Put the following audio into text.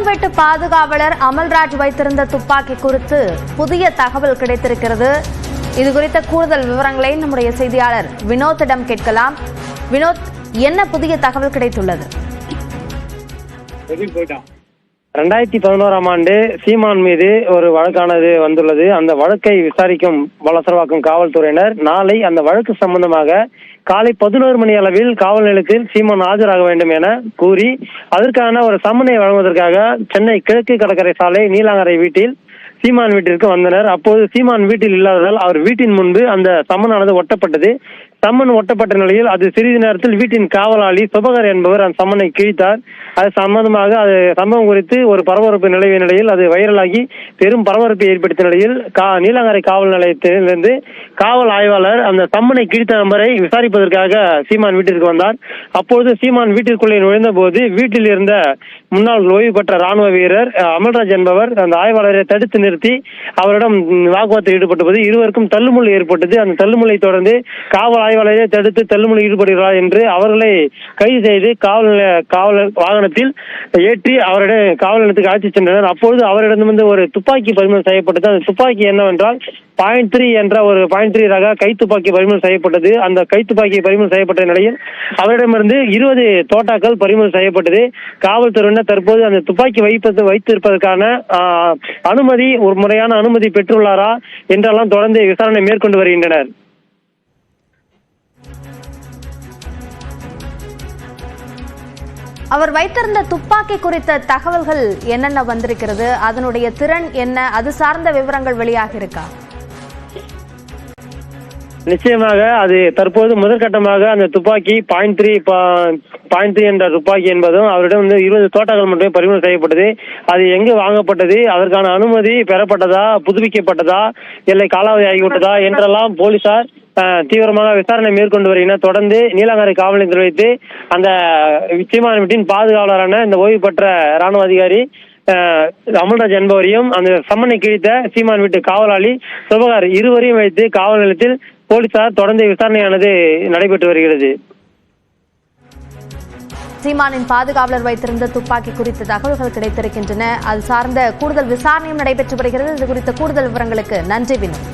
மின்வெட்டு பாதுகாவலர் அமல்ராஜ் வைத்திருந்த துப்பாக்கி குறித்து புதிய தகவல் கிடைத்திருக்கிறது. இது குறித்த கூடுதல் விவரங்களை நம்முடைய செய்தியாளர் வினோத்திடம் கேட்கலாம். வினோத், என்ன புதிய தகவல் கிடைத்துள்ளது? 2011ஆம் ஆண்டு சீமான் மீது ஒரு வழக்கானது வந்துள்ளது. அந்த வழக்கை விசாரிக்கும் வலசரவாக்கம் காவல்துறையினர் நாளை அந்த வழக்கு சம்பந்தமாக காலை 11 மணி அளவில் காவல் நிலையத்தில் சீமான் ஆஜராக வேண்டும் என கூறி அதற்கான ஒரு சம்மனை வழங்குவதற்காக சென்னை கிழக்கு கடற்கரை சாலை நீலாங்கரை வீட்டில் சீமான் வீட்டிற்கு வந்தனர். அப்போது சீமான் வீட்டில் இல்லாததால் அவர் வீட்டின் முன்பு அந்த சம்மனானது ஒட்டப்பட்டது. சம்மன் ஒட்டப்பட்ட நிலையில் அது சிறிது நேரத்தில் வீட்டின் காவலாளி சுபகர் என்பவர் அந்த சம்மனை கிழித்தார். அது சம்பந்தமாக அது சம்பவம் குறித்து ஒரு பரபரப்பு நிலவிய நிலையில் அது வைரலாகி பெரும் பரபரப்பை ஏற்படுத்திய நிலையில் நீலாங்கரை காவல் நிலையத்திலிருந்து காவல் ஆய்வாளர் அந்த சம்மனை கிழித்த நபரை விசாரிப்பதற்காக சீமான் வீட்டிற்கு வந்தார். அப்போது சீமான் வீட்டிற்குள்ளே நுழைந்த போது வீட்டில் இருந்த முன்னாள் ஓய்வு பெற்ற ராணுவ வீரர் அமல்ராஜ் என்பவர் அந்த ஆய்வாளரை தடுத்து நிறுத்தி அவரிடம் வாக்குவாதத்தில் ஈடுபட்டபோது இருவருக்கும் தள்ளுமுள்ளு ஏற்பட்டது. அந்த தள்ளுமுள்ளை தொடர்ந்து காவல் ஆய்வாளரை தடுத்து தள்ளுமுள்ளு ஈடுபடுகிறார் என்று அவர்களை கைது செய்து காவல் வாகனத்தில் ஏற்றி அவரிடம் காவல் நிலையத்துக்கு அழைத்துச் சென்றனர். அப்பொழுது அவரிடமிருந்து ஒரு துப்பாக்கி பறிமுதல் செய்யப்பட்டது. அந்த துப்பாக்கி என்னவென்றால் .3 என்ற ஒரு .3 ரக கைத்துப்பாக்கி பறிமுதல் செய்யப்பட்டது. அந்த கைத்துப்பாக்கி பறிமுதல் செய்யப்பட்ட நிலையில் அவரிடமிருந்து 20 தோட்டாக்கள் பறிமுதல் செய்யப்பட்டது. காவல்துறையினர் தற்போது அந்த துப்பாக்கி வைத்திருப்பதற்கான அனுமதி, ஒரு முறையான அனுமதி பெற்றுள்ளாரா என்றெல்லாம் தொடர்ந்து விசாரணை மேற்கொண்டு வருகின்றனர். அவர் வைத்திருந்த துப்பாக்கி குறித்த தகவல்கள் என்னென்ன வந்திருக்கிறது? அதனுடைய திறன் என்ன? அது சார்ந்த விவரங்கள் வெளியாக இருக்கா? நிச்சயமாக அது தற்போது முதற்கட்டமாக அந்த துப்பாக்கி .3 என்ற துப்பாக்கி என்பதும் அவரிடம் 20 தோட்டாக்கள் மட்டுமே பறிமுதல் செய்யப்பட்டது. அது எங்கு வாங்கப்பட்டது, அதற்கான அனுமதி பெறப்பட்டதா, புதுப்பிக்கப்பட்டதா, இல்லை காலாவதி ஆகிவிட்டதா என்றெல்லாம் போலீசார் தீவிரமாக விசாரணை மேற்கொண்டு வருகின்றனர். தொடர்ந்து நீலாங்கரை காவல் நிலையத்தில் வைத்து அந்த சீமான் வீட்டின் பாதுகாவலரான இந்த ஓய்வு பெற்ற ராணுவ அதிகாரி அமல்ராஜ் என்பவரையும் அந்த சம்மனை கிழித்த சீமான் வீட்டு காவலாளி சுபகார் இருவரையும் வைத்து காவல் நிலையத்தில் போலீசார் தொடர்ந்து விசாரணையானது நடைபெற்று வருகிறது. சீமானின் பாதுகாவலர் வைத்திருந்த துப்பாக்கி குறித்த தகவல்கள் கிடைத்திருக்கின்றன. அது சார்ந்த கூடுதல் விசாரணையும் நடைபெற்று வருகிறது. இது குறித்த கூடுதல் விவரங்களுக்கு நன்றி வினோத்.